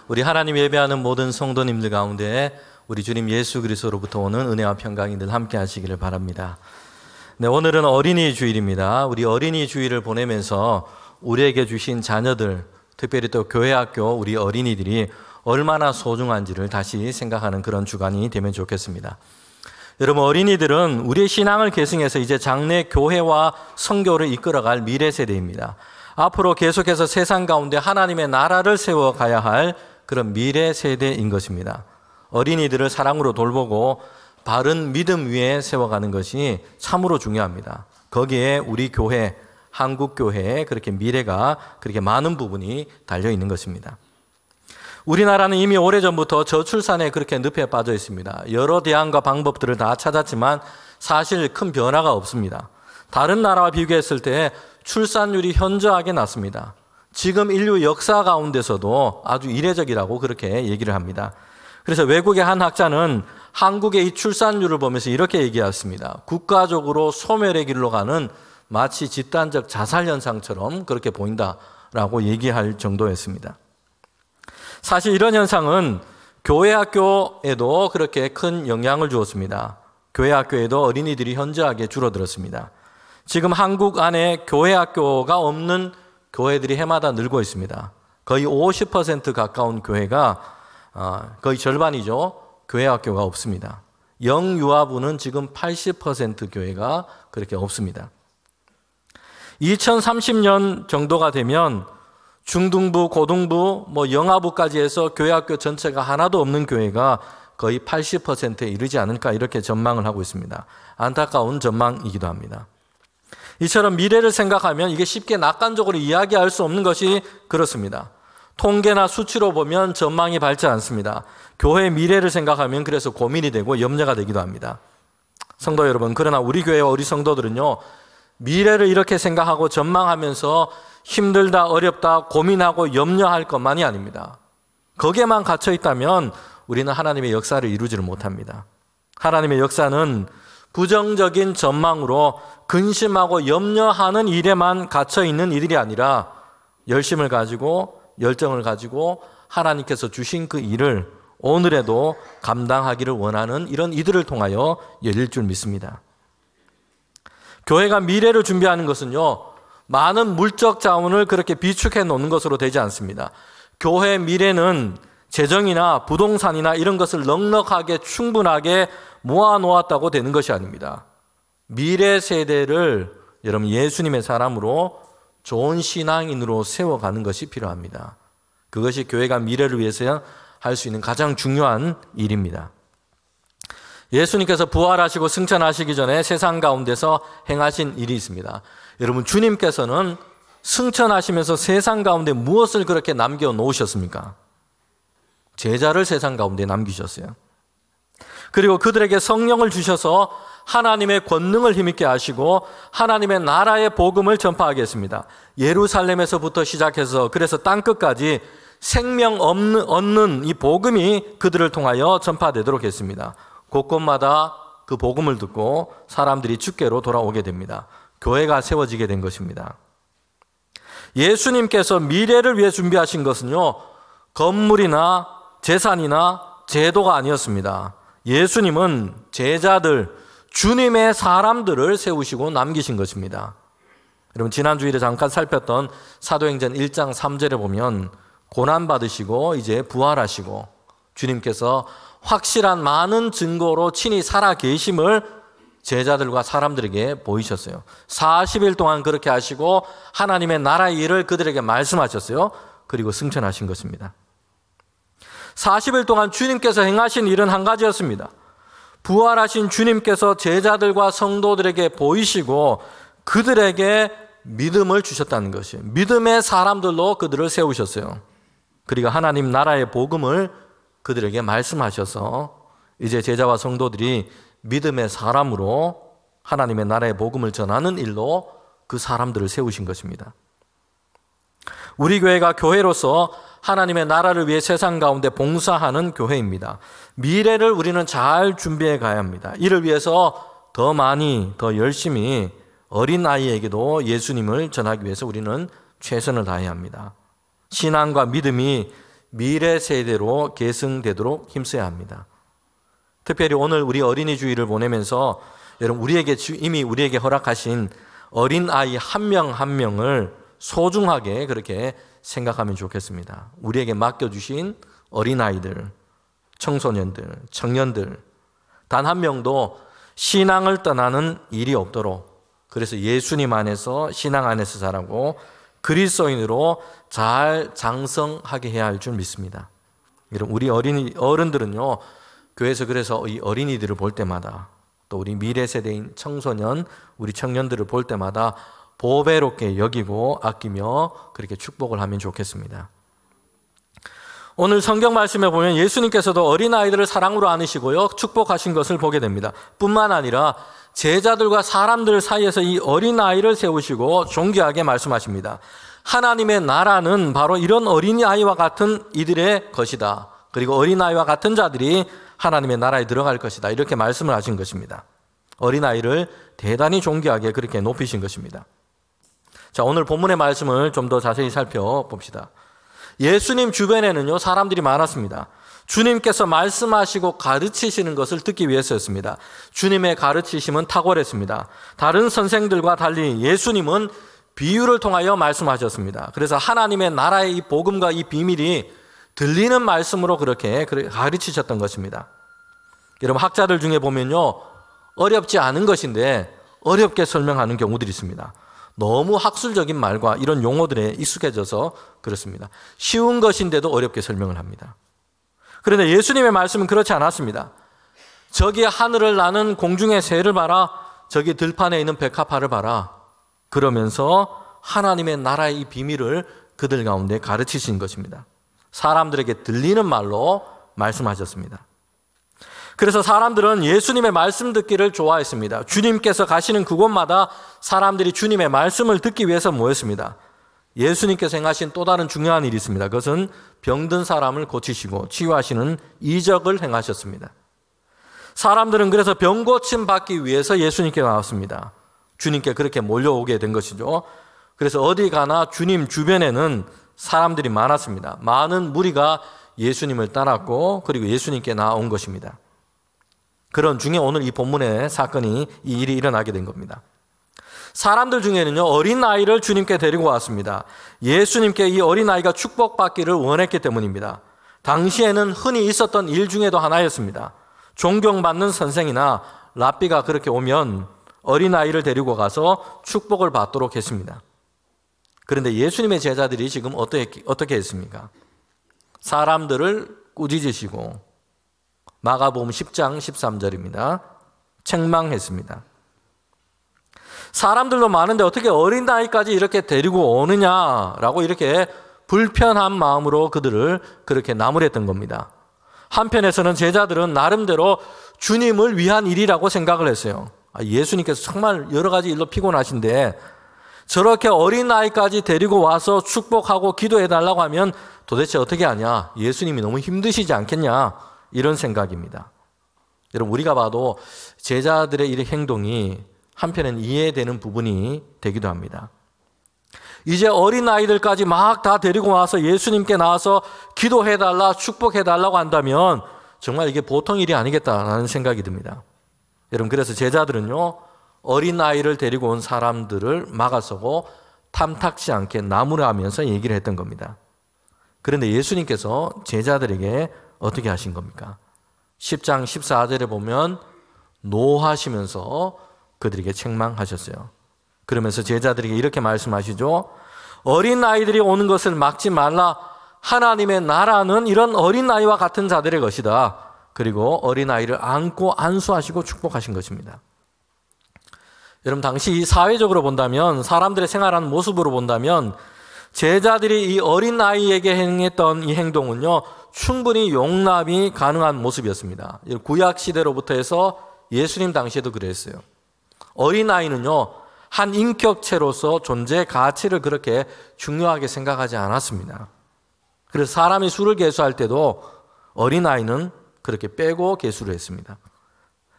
우리 하나님 예배하는 모든 성도님들 가운데 우리 주님 예수 그리스도로부터 오는 은혜와 평강이 늘 함께 하시기를 바랍니다. 네, 오늘은 어린이 주일입니다. 우리 어린이 주일을 보내면서 우리에게 주신 자녀들, 특별히 또 교회 학교 우리 어린이들이 얼마나 소중한지를 다시 생각하는 그런 주간이 되면 좋겠습니다. 여러분, 어린이들은 우리의 신앙을 계승해서 이제 장래 교회와 선교를 이끌어갈 미래 세대입니다. 앞으로 계속해서 세상 가운데 하나님의 나라를 세워가야 할 그런 미래 세대인 것입니다. 어린이들을 사랑으로 돌보고 바른 믿음 위에 세워가는 것이 참으로 중요합니다. 거기에 우리 교회, 한국교회에 그렇게 미래가 그렇게 많은 부분이 달려 있는 것입니다. 우리나라는 이미 오래전부터 저출산에 그렇게 늪에 빠져 있습니다. 여러 대안과 방법들을 다 찾았지만 사실 큰 변화가 없습니다. 다른 나라와 비교했을 때 출산율이 현저하게 낮습니다. 지금 인류 역사 가운데서도 아주 이례적이라고 그렇게 얘기를 합니다. 그래서 외국의 한 학자는 한국의 이 출산율을 보면서 이렇게 얘기했습니다. 국가적으로 소멸의 길로 가는 마치 집단적 자살 현상처럼 그렇게 보인다라고 얘기할 정도였습니다. 사실 이런 현상은 교회 학교에도 그렇게 큰 영향을 주었습니다. 교회 학교에도 어린이들이 현저하게 줄어들었습니다. 지금 한국 안에 교회 학교가 없는 교회들이 해마다 늘고 있습니다. 거의 50% 가까운 교회가 거의 절반이죠. 교회 학교가 없습니다. 영유아부는 지금 80% 교회가 그렇게 없습니다. 2030년 정도가 되면 중등부, 고등부, 영아부까지 해서 교회 학교 전체가 하나도 없는 교회가 거의 80%에 이르지 않을까 이렇게 전망을 하고 있습니다. 안타까운 전망이기도 합니다. 이처럼 미래를 생각하면 이게 쉽게 낙관적으로 이야기할 수 없는 것이 그렇습니다. 통계나 수치로 보면 전망이 밝지 않습니다. 교회의 미래를 생각하면 그래서 고민이 되고 염려가 되기도 합니다. 성도 여러분, 그러나 우리 교회 우리 성도들은요, 미래를 이렇게 생각하고 전망하면서 힘들다, 어렵다, 고민하고 염려할 것만이 아닙니다. 거기에만 갇혀 있다면 우리는 하나님의 역사를 이루지를 못합니다. 하나님의 역사는 부정적인 전망으로 근심하고 염려하는 일에만 갇혀있는 이들이 아니라 열심을 가지고 열정을 가지고 하나님께서 주신 그 일을 오늘에도 감당하기를 원하는 이런 이들을 통하여 열릴 줄 믿습니다. 교회가 미래를 준비하는 것은요, 많은 물적 자원을 그렇게 비축해 놓는 것으로 되지 않습니다. 교회의 미래는 재정이나 부동산이나 이런 것을 넉넉하게 충분하게 모아놓았다고 되는 것이 아닙니다. 미래 세대를 여러분 예수님의 사람으로 좋은 신앙인으로 세워가는 것이 필요합니다. 그것이 교회가 미래를 위해서 할 수 있는 가장 중요한 일입니다. 예수님께서 부활하시고 승천하시기 전에 세상 가운데서 행하신 일이 있습니다. 여러분, 주님께서는 승천하시면서 세상 가운데 무엇을 그렇게 남겨놓으셨습니까? 제자를 세상 가운데 남기셨어요. 그리고 그들에게 성령을 주셔서 하나님의 권능을 힘있게 하시고 하나님의 나라의 복음을 전파하게 했습니다. 예루살렘에서부터 시작해서 그래서 땅끝까지 생명 얻는 이 복음이 그들을 통하여 전파되도록 했습니다. 곳곳마다 그 복음을 듣고 사람들이 주께로 돌아오게 됩니다. 교회가 세워지게 된 것입니다. 예수님께서 미래를 위해 준비하신 것은요, 건물이나 재산이나 제도가 아니었습니다. 예수님은 제자들, 주님의 사람들을 세우시고 남기신 것입니다. 여러분, 지난 주일에 잠깐 살폈던 사도행전 1장 3절에 보면 고난받으시고 이제 부활하시고 주님께서 확실한 많은 증거로 친히 살아 계심을 제자들과 사람들에게 보이셨어요. 40일 동안 그렇게 하시고 하나님의 나라의 일을 그들에게 말씀하셨어요. 그리고 승천하신 것입니다. 40일 동안 주님께서 행하신 일은 한 가지였습니다. 부활하신 주님께서 제자들과 성도들에게 보이시고 그들에게 믿음을 주셨다는 것이에요. 믿음의 사람들로 그들을 세우셨어요. 그리고 하나님 나라의 복음을 그들에게 말씀하셔서 이제 제자와 성도들이 믿음의 사람으로 하나님의 나라의 복음을 전하는 일로 그 사람들을 세우신 것입니다. 우리 교회가 교회로서 하나님의 나라를 위해 세상 가운데 봉사하는 교회입니다. 미래를 우리는 잘 준비해 가야 합니다. 이를 위해서 더 많이, 더 열심히 어린아이에게도 예수님을 전하기 위해서 우리는 최선을 다해야 합니다. 신앙과 믿음이 미래 세대로 계승되도록 힘써야 합니다. 특별히 오늘 우리 어린이 주일을 보내면서 여러분 이미 우리에게 허락하신 어린아이 한 명 한 명을 소중하게 그렇게 생각하면 좋겠습니다. 우리에게 맡겨주신 어린아이들, 청소년들, 청년들 단 한 명도 신앙을 떠나는 일이 없도록, 그래서 예수님 안에서 신앙 안에서 자라고 그리스도인으로 잘 장성하게 해야 할 줄 믿습니다. 우리 어른들은요, 교회에서 그래서 이 어린이들을 볼 때마다 또 우리 미래 세대인 청소년, 우리 청년들을 볼 때마다 보배롭게 여기고 아끼며 그렇게 축복을 하면 좋겠습니다. 오늘 성경 말씀에 보면 예수님께서도 어린아이들을 사랑으로 안으시고요, 축복하신 것을 보게 됩니다. 뿐만 아니라 제자들과 사람들 사이에서 이 어린아이를 세우시고 존귀하게 말씀하십니다. 하나님의 나라는 바로 이런 어린아이와 같은 이들의 것이다. 그리고 어린아이와 같은 자들이 하나님의 나라에 들어갈 것이다. 이렇게 말씀을 하신 것입니다. 어린아이를 대단히 존귀하게 그렇게 높이신 것입니다. 자, 오늘 본문의 말씀을 좀 더 자세히 살펴봅시다. 예수님 주변에는요, 사람들이 많았습니다. 주님께서 말씀하시고 가르치시는 것을 듣기 위해서였습니다. 주님의 가르치심은 탁월했습니다. 다른 선생들과 달리 예수님은 비유를 통하여 말씀하셨습니다. 그래서 하나님의 나라의 이 복음과 이 비밀이 들리는 말씀으로 그렇게 가르치셨던 것입니다. 여러분, 학자들 중에 보면요, 어렵지 않은 것인데 어렵게 설명하는 경우들이 있습니다. 너무 학술적인 말과 이런 용어들에 익숙해져서 그렇습니다. 쉬운 것인데도 어렵게 설명을 합니다. 그런데 예수님의 말씀은 그렇지 않았습니다. 저기 하늘을 나는 공중의 새를 봐라, 저기 들판에 있는 백합화를 봐라, 그러면서 하나님의 나라의 이 비밀을 그들 가운데 가르치신 것입니다. 사람들에게 들리는 말로 말씀하셨습니다. 그래서 사람들은 예수님의 말씀 듣기를 좋아했습니다. 주님께서 가시는 그곳마다 사람들이 주님의 말씀을 듣기 위해서 모였습니다. 예수님께서 행하신 또 다른 중요한 일이 있습니다. 그것은 병든 사람을 고치시고 치유하시는 이적을 행하셨습니다. 사람들은 그래서 병 고침 받기 위해서 예수님께 나왔습니다. 주님께 그렇게 몰려오게 된 것이죠. 그래서 어디 가나 주님 주변에는 사람들이 많았습니다. 많은 무리가 예수님을 따랐고 그리고 예수님께 나온 것입니다. 그런 중에 오늘 이 본문의 사건이, 이 일이 일어나게 된 겁니다. 사람들 중에는요, 어린아이를 주님께 데리고 왔습니다. 예수님께 이 어린아이가 축복받기를 원했기 때문입니다. 당시에는 흔히 있었던 일 중에도 하나였습니다. 존경받는 선생이나 랍비가 그렇게 오면 어린아이를 데리고 가서 축복을 받도록 했습니다. 그런데 예수님의 제자들이 지금 어떻게 했습니까? 사람들을 꾸짖으시고, 마가복음 10장 13절입니다. 책망했습니다. 사람들도 많은데 어떻게 어린아이까지 이렇게 데리고 오느냐라고 이렇게 불편한 마음으로 그들을 그렇게 나무랬던 겁니다. 한편에서는 제자들은 나름대로 주님을 위한 일이라고 생각을 했어요. 예수님께서 정말 여러 가지 일로 피곤하신데 저렇게 어린아이까지 데리고 와서 축복하고 기도해달라고 하면 도대체 어떻게 하냐? 예수님이 너무 힘드시지 않겠냐? 이런 생각입니다. 여러분, 우리가 봐도 제자들의 이 행동이 한편은 이해되는 부분이 되기도 합니다. 이제 어린아이들까지 막 다 데리고 와서 예수님께 나와서 기도해달라, 축복해달라고 한다면 정말 이게 보통 일이 아니겠다라는 생각이 듭니다. 여러분, 그래서 제자들은요, 어린아이를 데리고 온 사람들을 막아서고 탐탁지 않게 나무라면서 얘기를 했던 겁니다. 그런데 예수님께서 제자들에게 어떻게 하신 겁니까? 10장 14절에 보면 노하시면서 그들에게 책망하셨어요. 그러면서 제자들에게 이렇게 말씀하시죠. 어린아이들이 오는 것을 막지 말라. 하나님의 나라는 이런 어린아이와 같은 자들의 것이다. 그리고 어린아이를 안고 안수하시고 축복하신 것입니다. 여러분, 당시 사회적으로 본다면, 사람들의 생활하는 모습으로 본다면 제자들이 이 어린아이에게 행했던 이 행동은요, 충분히 용납이 가능한 모습이었습니다. 구약 시대로부터 해서 예수님 당시에도 그랬어요. 어린아이는요, 한 인격체로서 존재 가치를 그렇게 중요하게 생각하지 않았습니다. 그래서 사람이 수를 계수할 때도 어린아이는 그렇게 빼고 계수를 했습니다.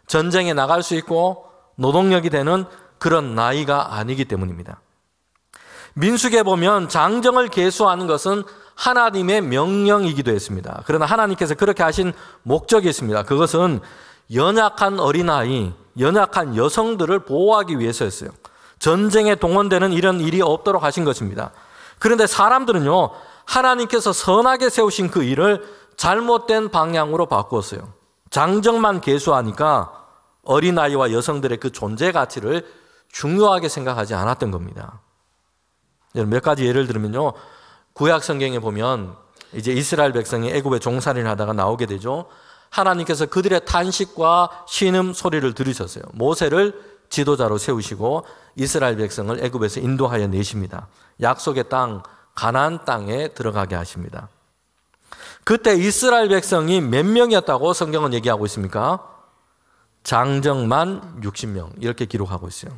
전쟁에 나갈 수 있고 노동력이 되는 그런 나이가 아니기 때문입니다. 민수기에 보면 장정을 계수하는 것은 하나님의 명령이기도 했습니다. 그러나 하나님께서 그렇게 하신 목적이 있습니다. 그것은 연약한 어린아이, 연약한 여성들을 보호하기 위해서였어요. 전쟁에 동원되는 이런 일이 없도록 하신 것입니다. 그런데 사람들은요, 하나님께서 선하게 세우신 그 일을 잘못된 방향으로 바꾸었어요. 장정만 계수하니까 어린아이와 여성들의 그 존재 가치를 중요하게 생각하지 않았던 겁니다. 몇 가지 예를 들면요, 구약 성경에 보면 이제 이스라엘 백성이 애굽에 종살이를 하다가 나오게 되죠. 하나님께서 그들의 탄식과 신음 소리를 들으셨어요. 모세를 지도자로 세우시고 이스라엘 백성을 애굽에서 인도하여 내십니다. 약속의 땅 가나안 땅에 들어가게 하십니다. 그때 이스라엘 백성이 몇 명이었다고 성경은 얘기하고 있습니까? 장정만 60명 이렇게 기록하고 있어요.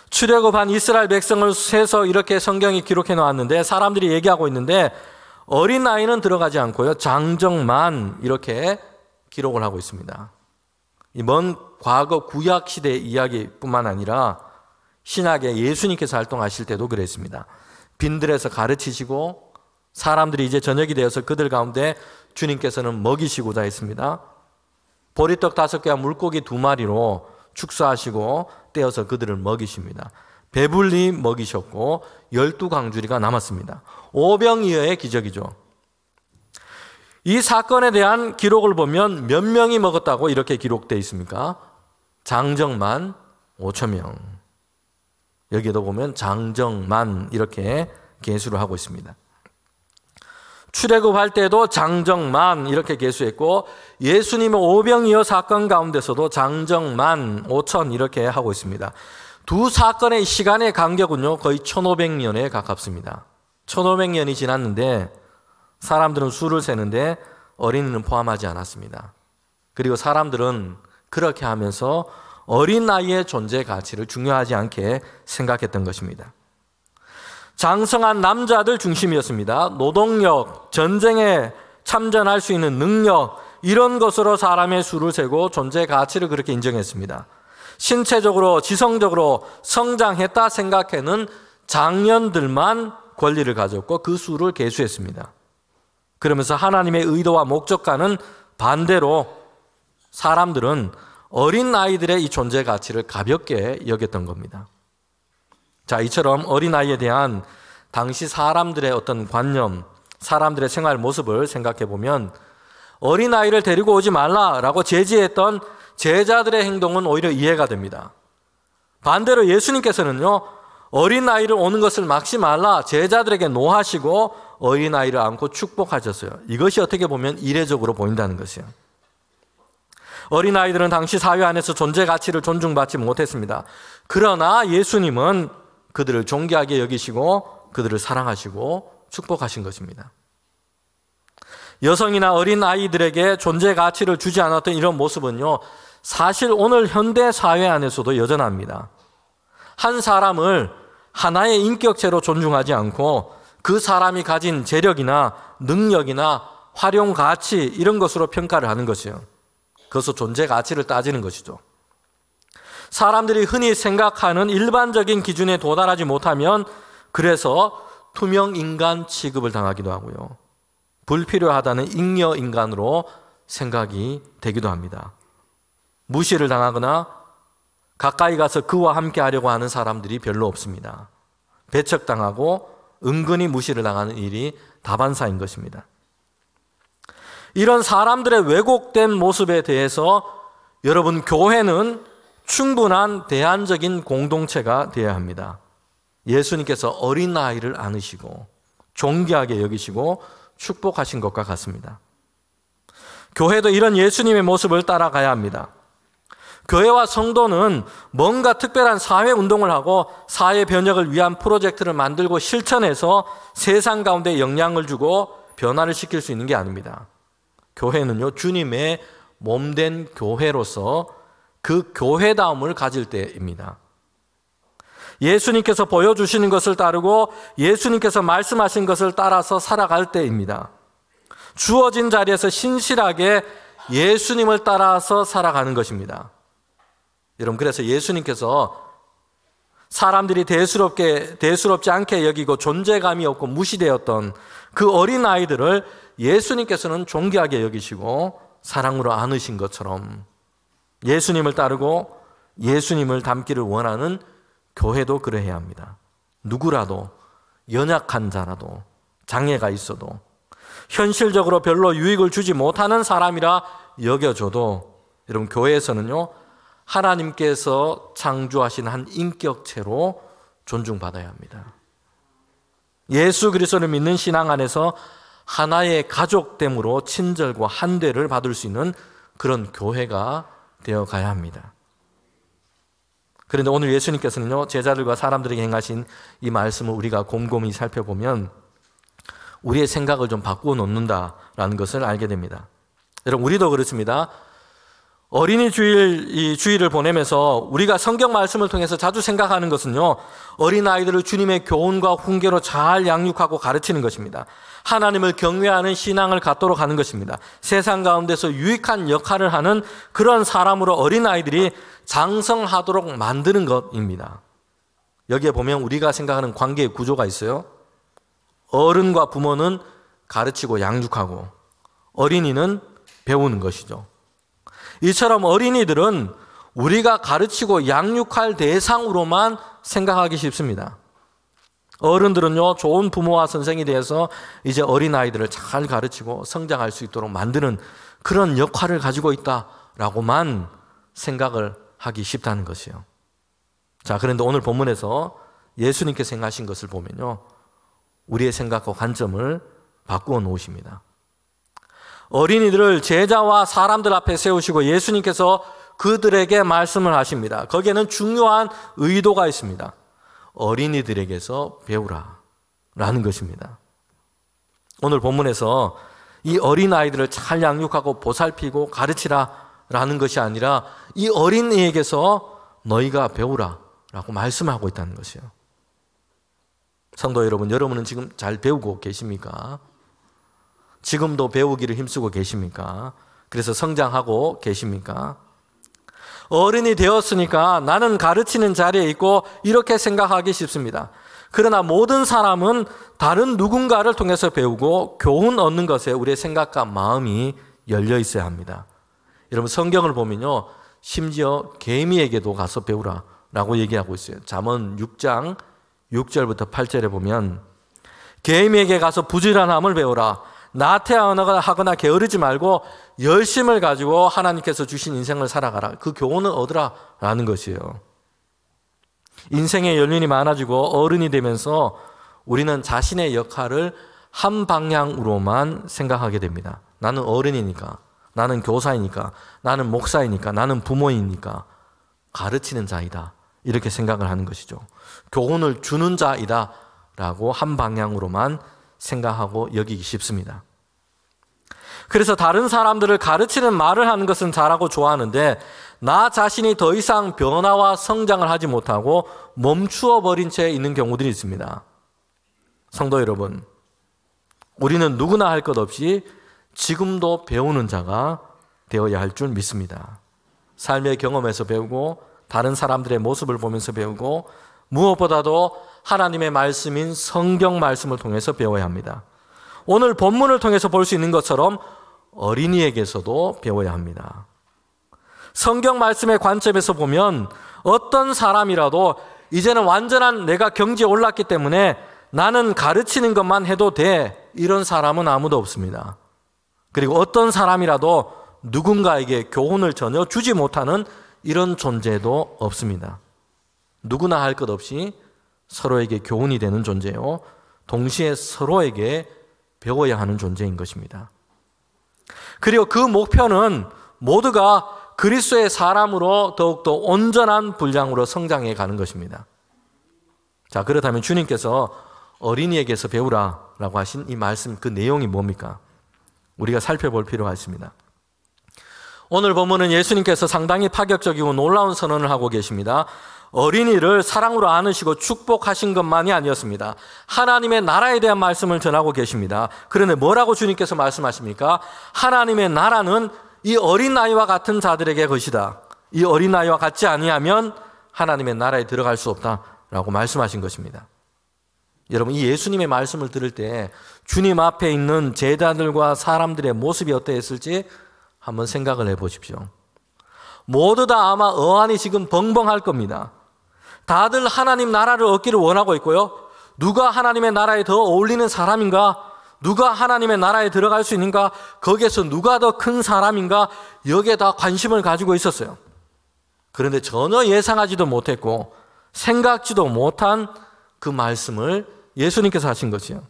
출애굽한 이스라엘 백성을 세서 이렇게 성경이 기록해 놓았는데 사람들이 얘기하고 있는데 어린아이는 들어가지 않고요, 장정만 이렇게 기록을 하고 있습니다. 이 먼 과거 구약 시대의 이야기뿐만 아니라 신약에 예수님께서 활동하실 때도 그랬습니다. 빈들에서 가르치시고 사람들이 이제 저녁이 되어서 그들 가운데 주님께서는 먹이시고자 했습니다. 보리떡 5개와 물고기 2마리로 축사하시고 떼어서 그들을 먹이십니다. 배불리 먹이셨고 12강주리가 남았습니다. 오병이어의 기적이죠. 이 사건에 대한 기록을 보면 몇 명이 먹었다고 이렇게 기록되어 있습니까? 장정만 5,000명. 여기도 보면 장정만 이렇게 계수를 하고 있습니다. 출애굽할 때도 장정만 이렇게 계수했고 예수님의 오병이어 사건 가운데서도 장정만 5,000 이렇게 하고 있습니다. 두 사건의 시간의 간격은요 거의 1500년에 가깝습니다. 1500년이 지났는데 사람들은 수를 세는데 어린이는 포함하지 않았습니다. 그리고 사람들은 그렇게 하면서 어린 나이의 존재 가치를 중요하지 않게 생각했던 것입니다. 장성한 남자들 중심이었습니다. 노동력, 전쟁에 참전할 수 있는 능력, 이런 것으로 사람의 수를 세고 존재 가치를 그렇게 인정했습니다. 신체적으로, 지성적으로 성장했다 생각하는 장년들만 권리를 가졌고 그 수를 계수했습니다. 그러면서 하나님의 의도와 목적과는 반대로 사람들은 어린 아이들의 이 존재 가치를 가볍게 여겼던 겁니다. 자, 이처럼 어린아이에 대한 당시 사람들의 어떤 관념, 사람들의 생활 모습을 생각해 보면 어린아이를 데리고 오지 말라라고 제지했던 제자들의 행동은 오히려 이해가 됩니다. 반대로 예수님께서는요, 어린아이를 오는 것을 막지 말라, 제자들에게 노하시고 어린아이를 안고 축복하셨어요. 이것이 어떻게 보면 이례적으로 보인다는 것이에요. 어린아이들은 당시 사회 안에서 존재 가치를 존중받지 못했습니다. 그러나 예수님은 그들을 존귀하게 여기시고 그들을 사랑하시고 축복하신 것입니다. 여성이나 어린 아이들에게 존재 가치를 주지 않았던 이런 모습은요, 사실 오늘 현대 사회 안에서도 여전합니다. 한 사람을 하나의 인격체로 존중하지 않고 그 사람이 가진 재력이나 능력이나 활용 가치 이런 것으로 평가를 하는 것이요. 그것은 존재 가치를 따지는 것이죠. 사람들이 흔히 생각하는 일반적인 기준에 도달하지 못하면 그래서 투명 인간 취급을 당하기도 하고요. 불필요하다는 잉여 인간으로 생각이 되기도 합니다. 무시를 당하거나 가까이 가서 그와 함께 하려고 하는 사람들이 별로 없습니다. 배척당하고 은근히 무시를 당하는 일이 다반사인 것입니다. 이런 사람들의 왜곡된 모습에 대해서 여러분, 교회는 충분한 대안적인 공동체가 되어야 합니다. 예수님께서 어린아이를 안으시고 존귀하게 여기시고 축복하신 것과 같습니다. 교회도 이런 예수님의 모습을 따라가야 합니다. 교회와 성도는 뭔가 특별한 사회운동을 하고 사회 변혁을 위한 프로젝트를 만들고 실천해서 세상 가운데 영향을 주고 변화를 시킬 수 있는 게 아닙니다. 교회는요, 주님의 몸된 교회로서 그 교회다움을 가질 때입니다. 예수님께서 보여주시는 것을 따르고 예수님께서 말씀하신 것을 따라서 살아갈 때입니다. 주어진 자리에서 신실하게 예수님을 따라서 살아가는 것입니다. 여러분, 그래서 예수님께서 사람들이 대수롭지 않게 여기고 존재감이 없고 무시되었던 그 어린아이들을 예수님께서는 존귀하게 여기시고 사랑으로 안으신 것처럼 예수님을 따르고 예수님을 닮기를 원하는 교회도 그래야 합니다. 누구라도, 연약한 자라도, 장애가 있어도, 현실적으로 별로 유익을 주지 못하는 사람이라 여겨줘도, 여러분, 교회에서는요, 하나님께서 창조하신 한 인격체로 존중받아야 합니다. 예수 그리스도를 믿는 신앙 안에서 하나의 가족됨으로 친절과 한대를 받을 수 있는 그런 교회가 되어 가야 합니다. 그런데 오늘 예수님께서는요, 제자들과 사람들에게 행하신 이 말씀을 우리가 곰곰이 살펴보면 우리의 생각을 좀 바꾸어 놓는다라는 것을 알게 됩니다. 여러분, 우리도 그렇습니다. 어린이 주일을 보내면서 우리가 성경 말씀을 통해서 자주 생각하는 것은요, 어린아이들을 주님의 교훈과 훈계로 잘 양육하고 가르치는 것입니다. 하나님을 경외하는 신앙을 갖도록 하는 것입니다. 세상 가운데서 유익한 역할을 하는 그런 사람으로 어린아이들이 장성하도록 만드는 것입니다. 여기에 보면 우리가 생각하는 관계의 구조가 있어요. 어른과 부모는 가르치고 양육하고 어린이는 배우는 것이죠. 이처럼 어린이들은 우리가 가르치고 양육할 대상으로만 생각하기 쉽습니다. 어른들은요, 좋은 부모와 선생이 되어서 이제 어린아이들을 잘 가르치고 성장할 수 있도록 만드는 그런 역할을 가지고 있다라고만 생각을 하기 쉽다는 것이요. 자, 그런데 오늘 본문에서 예수님께서 행하신 것을 보면요, 우리의 생각과 관점을 바꾸어 놓으십니다. 어린이들을 제자와 사람들 앞에 세우시고 예수님께서 그들에게 말씀을 하십니다. 거기에는 중요한 의도가 있습니다. 어린이들에게서 배우라 라는 것입니다. 오늘 본문에서 이 어린아이들을 잘 양육하고 보살피고 가르치라 라는 것이 아니라 이 어린이에게서 너희가 배우라 라고 말씀하고 있다는 것이에요. 성도 여러분, 여러분은 지금 잘 배우고 계십니까? 지금도 배우기를 힘쓰고 계십니까? 그래서 성장하고 계십니까? 어른이 되었으니까 나는 가르치는 자리에 있고 이렇게 생각하기 쉽습니다. 그러나 모든 사람은 다른 누군가를 통해서 배우고 교훈 얻는 것에 우리의 생각과 마음이 열려 있어야 합니다. 여러분, 성경을 보면요, 심지어 개미에게도 가서 배우라 라고 얘기하고 있어요. 잠언 6장 6절부터 8절에 보면 개미에게 가서 부지런함을 배우라. 나태하거나 게으르지 말고 열심을 가지고 하나님께서 주신 인생을 살아가라. 그 교훈을 얻으라 라는 것이에요. 인생의 연륜이 많아지고 어른이 되면서 우리는 자신의 역할을 한 방향으로만 생각하게 됩니다. 나는 어른이니까, 나는 교사이니까, 나는 목사이니까, 나는 부모이니까 가르치는 자이다, 이렇게 생각을 하는 것이죠. 교훈을 주는 자이다 라고 한 방향으로만 생각하고 여기기 쉽습니다. 그래서 다른 사람들을 가르치는 말을 하는 것은 잘하고 좋아하는데 나 자신이 더 이상 변화와 성장을 하지 못하고 멈추어 버린 채 있는 경우들이 있습니다. 성도 여러분, 우리는 누구나 할 것 없이 지금도 배우는 자가 되어야 할 줄 믿습니다. 삶의 경험에서 배우고 다른 사람들의 모습을 보면서 배우고 무엇보다도 하나님의 말씀인 성경 말씀을 통해서 배워야 합니다. 오늘 본문을 통해서 볼 수 있는 것처럼 어린이에게서도 배워야 합니다. 성경 말씀의 관점에서 보면 어떤 사람이라도 이제는 완전한 내가 경지에 올랐기 때문에 나는 가르치는 것만 해도 돼, 이런 사람은 아무도 없습니다. 그리고 어떤 사람이라도 누군가에게 교훈을 전혀 주지 못하는 이런 존재도 없습니다. 누구나 할 것 없이 서로에게 교훈이 되는 존재요, 동시에 서로에게 배워야 하는 존재인 것입니다. 그리고 그 목표는 모두가 그리스도의 사람으로 더욱더 온전한 분량으로 성장해 가는 것입니다. 자, 그렇다면 주님께서 어린이에게서 배우라라고 하신 이 말씀, 그 내용이 뭡니까? 우리가 살펴볼 필요가 있습니다. 오늘 본문은 예수님께서 상당히 파격적이고 놀라운 선언을 하고 계십니다. 어린이를 사랑으로 안으시고 축복하신 것만이 아니었습니다. 하나님의 나라에 대한 말씀을 전하고 계십니다. 그런데 뭐라고 주님께서 말씀하십니까? 하나님의 나라는 이 어린아이와 같은 자들에게 것이다. 이 어린아이와 같지 아니하면 하나님의 나라에 들어갈 수 없다 라고 말씀하신 것입니다. 여러분, 이 예수님의 말씀을 들을 때 주님 앞에 있는 제자들과 사람들의 모습이 어떠했을지 한번 생각을 해보십시오. 모두 다 아마 어안이 지금 벙벙할 겁니다. 다들 하나님 나라를 얻기를 원하고 있고요. 누가 하나님의 나라에 더 어울리는 사람인가? 누가 하나님의 나라에 들어갈 수 있는가? 거기에서 누가 더 큰 사람인가? 여기에 다 관심을 가지고 있었어요. 그런데 전혀 예상하지도 못했고 생각지도 못한 그 말씀을 예수님께서 하신 것이요.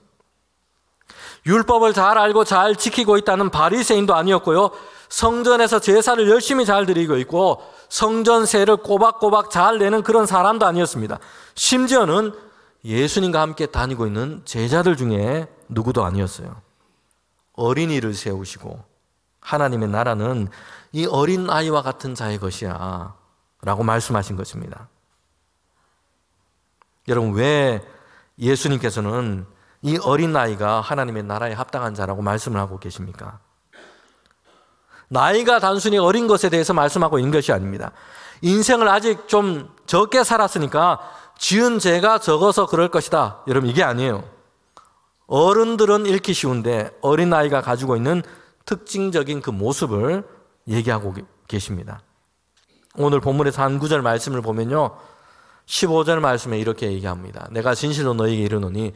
율법을 잘 알고 잘 지키고 있다는 바리새인도 아니었고요. 성전에서 제사를 열심히 잘 드리고 있고 성전세를 꼬박꼬박 잘 내는 그런 사람도 아니었습니다. 심지어는 예수님과 함께 다니고 있는 제자들 중에 누구도 아니었어요. 어린이를 세우시고 하나님의 나라는 이 어린 아이와 같은 자의 것이야 라고 말씀하신 것입니다. 여러분, 왜 예수님께서는 이 어린 아이가 하나님의 나라에 합당한 자라고 말씀을 하고 계십니까? 나이가 단순히 어린 것에 대해서 말씀하고 있는 것이 아닙니다. 인생을 아직 좀 적게 살았으니까 지은 죄가 적어서 그럴 것이다. 여러분, 이게 아니에요. 어른들은 읽기 쉬운데 어린아이가 가지고 있는 특징적인 그 모습을 얘기하고 계십니다. 오늘 본문에서 한 구절 말씀을 보면요, 15절 말씀에 이렇게 얘기합니다. 내가 진실로 너희에게 이르노니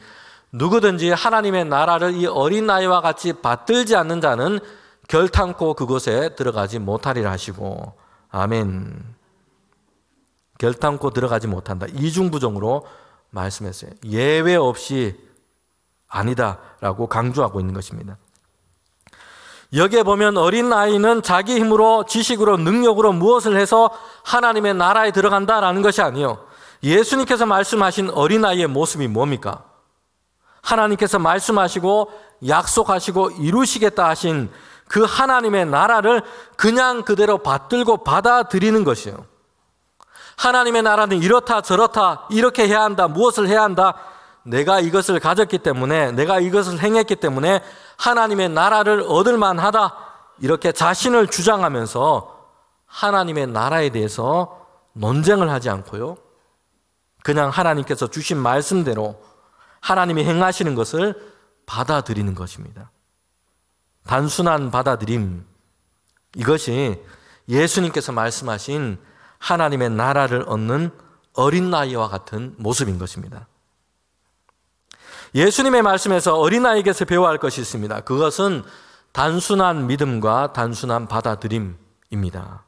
누구든지 하나님의 나라를 이 어린아이와 같이 받들지 않는 자는 결탄코 그곳에 들어가지 못하리라 하시고, 아멘. 결탄코 들어가지 못한다. 이중부정으로 말씀했어요. 예외 없이 아니다라고 강조하고 있는 것입니다. 여기에 보면 어린아이는 자기 힘으로 지식으로 능력으로 무엇을 해서 하나님의 나라에 들어간다라는 것이 아니에요. 예수님께서 말씀하신 어린아이의 모습이 뭡니까? 하나님께서 말씀하시고 약속하시고 이루시겠다 하신 그 하나님의 나라를 그냥 그대로 받들고 받아들이는 것이에요. 하나님의 나라는 이렇다 저렇다, 이렇게 해야 한다, 무엇을 해야 한다, 내가 이것을 가졌기 때문에, 내가 이것을 행했기 때문에 하나님의 나라를 얻을 만하다, 이렇게 자신을 주장하면서 하나님의 나라에 대해서 논쟁을 하지 않고요, 그냥 하나님께서 주신 말씀대로 하나님이 행하시는 것을 받아들이는 것입니다. 단순한 받아들임, 이것이 예수님께서 말씀하신 하나님의 나라를 얻는 어린아이와 같은 모습인 것입니다. 예수님의 말씀에서 어린아이에게서 배워야 할 것이 있습니다. 그것은 단순한 믿음과 단순한 받아들임입니다.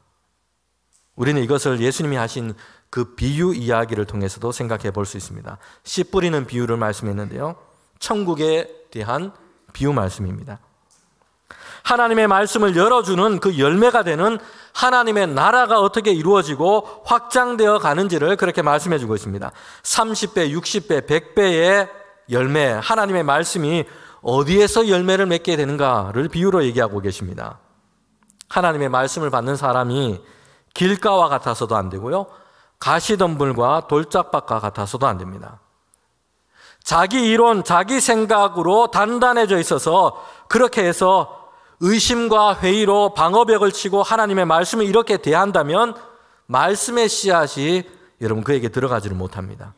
우리는 이것을 예수님이 하신 그 비유 이야기를 통해서도 생각해 볼 수 있습니다. 씨 뿌리는 비유를 말씀했는데요, 천국에 대한 비유 말씀입니다. 하나님의 말씀을 열어주는 그 열매가 되는 하나님의 나라가 어떻게 이루어지고 확장되어 가는지를 그렇게 말씀해 주고 있습니다. 30배, 60배, 100배의 열매, 하나님의 말씀이 어디에서 열매를 맺게 되는가를 비유로 얘기하고 계십니다. 하나님의 말씀을 받는 사람이 길가와 같아서도 안 되고요, 가시덤불과 돌짝밭과 같아서도 안 됩니다. 자기 이론, 자기 생각으로 단단해져 있어서 그렇게 해서 의심과 회의로 방어벽을 치고 하나님의 말씀을 이렇게 대한다면 말씀의 씨앗이 여러분 그에게 들어가지를 못합니다.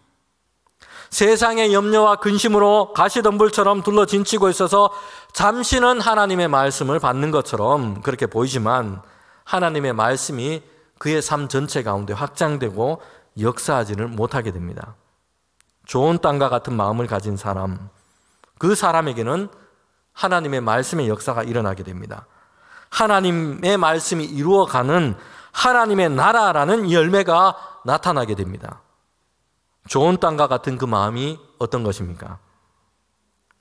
세상의 염려와 근심으로 가시덤불처럼 둘러 진치고 있어서 잠시는 하나님의 말씀을 받는 것처럼 그렇게 보이지만 하나님의 말씀이 그의 삶 전체 가운데 확장되고 역사하지를 못하게 됩니다. 좋은 땅과 같은 마음을 가진 사람, 그 사람에게는 하나님의 말씀의 역사가 일어나게 됩니다. 하나님의 말씀이 이루어가는 하나님의 나라라는 열매가 나타나게 됩니다. 좋은 땅과 같은 그 마음이 어떤 것입니까?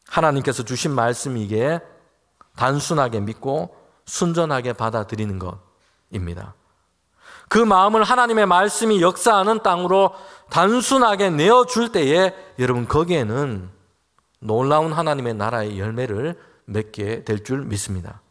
하나님께서 주신 말씀이기에 단순하게 믿고 순전하게 받아들이는 것입니다. 그 마음을 하나님의 말씀이 역사하는 땅으로 단순하게 내어줄 때에 여러분 거기에는 놀라운 하나님의 나라의 열매를 맺게 될 줄 믿습니다.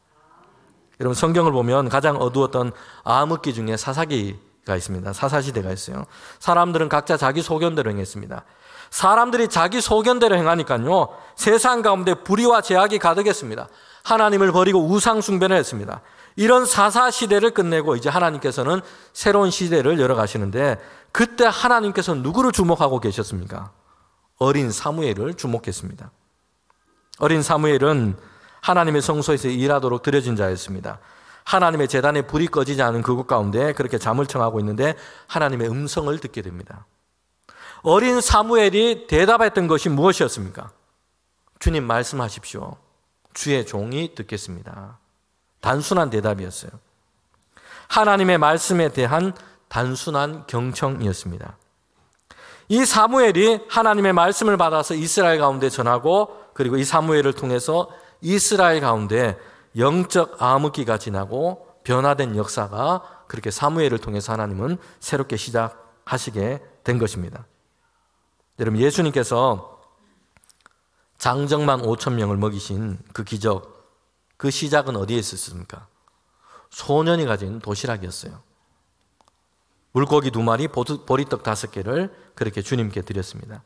여러분 성경을 보면 가장 어두웠던 암흑기 중에 사사기가 있습니다. 사사시대가 있어요. 사람들은 각자 자기 소견대로 행했습니다. 사람들이 자기 소견대로 행하니까요, 세상 가운데 불의와 죄악이 가득했습니다. 하나님을 버리고 우상 숭배를 했습니다. 이런 사사시대를 끝내고 이제 하나님께서는 새로운 시대를 열어가시는데 그때 하나님께서 누구를 주목하고 계셨습니까? 어린 사무엘을 주목했습니다. 어린 사무엘은 하나님의 성소에서 일하도록 들여진 자였습니다. 하나님의 제단에 불이 꺼지지 않은 그곳 가운데 그렇게 잠을 청하고 있는데 하나님의 음성을 듣게 됩니다. 어린 사무엘이 대답했던 것이 무엇이었습니까? 주님 말씀하십시오. 주의 종이 듣겠습니다. 단순한 대답이었어요. 하나님의 말씀에 대한 단순한 경청이었습니다. 이 사무엘이 하나님의 말씀을 받아서 이스라엘 가운데 전하고 그리고 이 사무엘을 통해서 이스라엘 가운데 영적 암흑기가 지나고 변화된 역사가 그렇게 사무엘을 통해서 하나님은 새롭게 시작하시게 된 것입니다. 여러분, 예수님께서 장정만 5,000명을 먹이신 그 기적, 그 시작은 어디에 있었습니까? 소년이 가진 도시락이었어요. 물고기 2마리, 보리떡 5개를 그렇게 주님께 드렸습니다.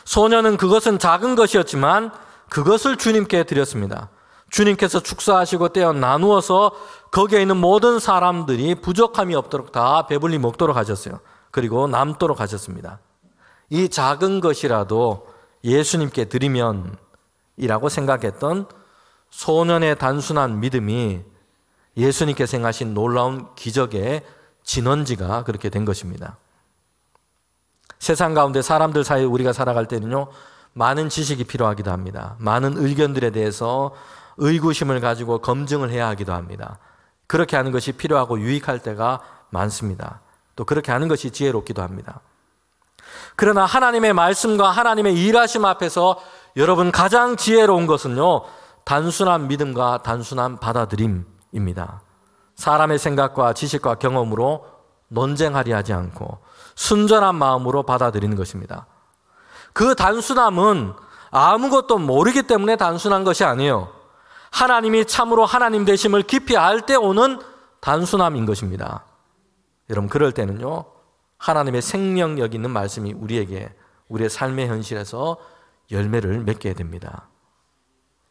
소년은 그것은 작은 것이었지만 그것을 주님께 드렸습니다. 주님께서 축사하시고 떼어 나누어서 거기에 있는 모든 사람들이 부족함이 없도록 다 배불리 먹도록 하셨어요. 그리고 남도록 하셨습니다. 이 작은 것이라도 예수님께 드리면 이라고 생각했던 소년의 단순한 믿음이 예수님께서 행하신 놀라운 기적의 진원지가 그렇게 된 것입니다. 세상 가운데 사람들 사이에 우리가 살아갈 때는요, 많은 지식이 필요하기도 합니다. 많은 의견들에 대해서 의구심을 가지고 검증을 해야 하기도 합니다. 그렇게 하는 것이 필요하고 유익할 때가 많습니다. 또 그렇게 하는 것이 지혜롭기도 합니다. 그러나 하나님의 말씀과 하나님의 일하심 앞에서 여러분 가장 지혜로운 것은요, 단순한 믿음과 단순한 받아들임입니다. 사람의 생각과 지식과 경험으로 논쟁하려 하지 않고 순전한 마음으로 받아들이는 것입니다. 그 단순함은 아무것도 모르기 때문에 단순한 것이 아니에요. 하나님이 참으로 하나님 되심을 깊이 알 때 오는 단순함인 것입니다. 여러분, 그럴 때는요, 하나님의 생명력 있는 말씀이 우리에게 우리의 삶의 현실에서 열매를 맺게 됩니다.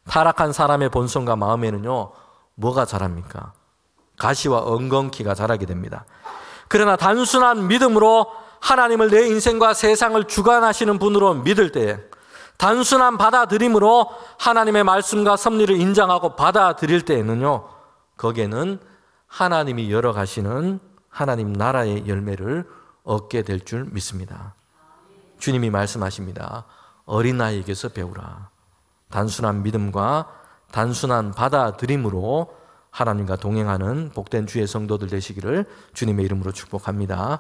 타락한 사람의 본성과 마음에는요, 뭐가 자랍니까? 가시와 엉겅퀴가 자라게 됩니다. 그러나 단순한 믿음으로 하나님을 내 인생과 세상을 주관하시는 분으로 믿을 때, 단순한 받아들임으로 하나님의 말씀과 섭리를 인정하고 받아들일 때에는요, 거기에는 하나님이 열어가시는 하나님 나라의 열매를 얻게 될 줄 믿습니다. 주님이 말씀하십니다. 어린아이에게서 배우라. 단순한 믿음과 단순한 받아들임으로 하나님과 동행하는 복된 주의 성도들 되시기를 주님의 이름으로 축복합니다.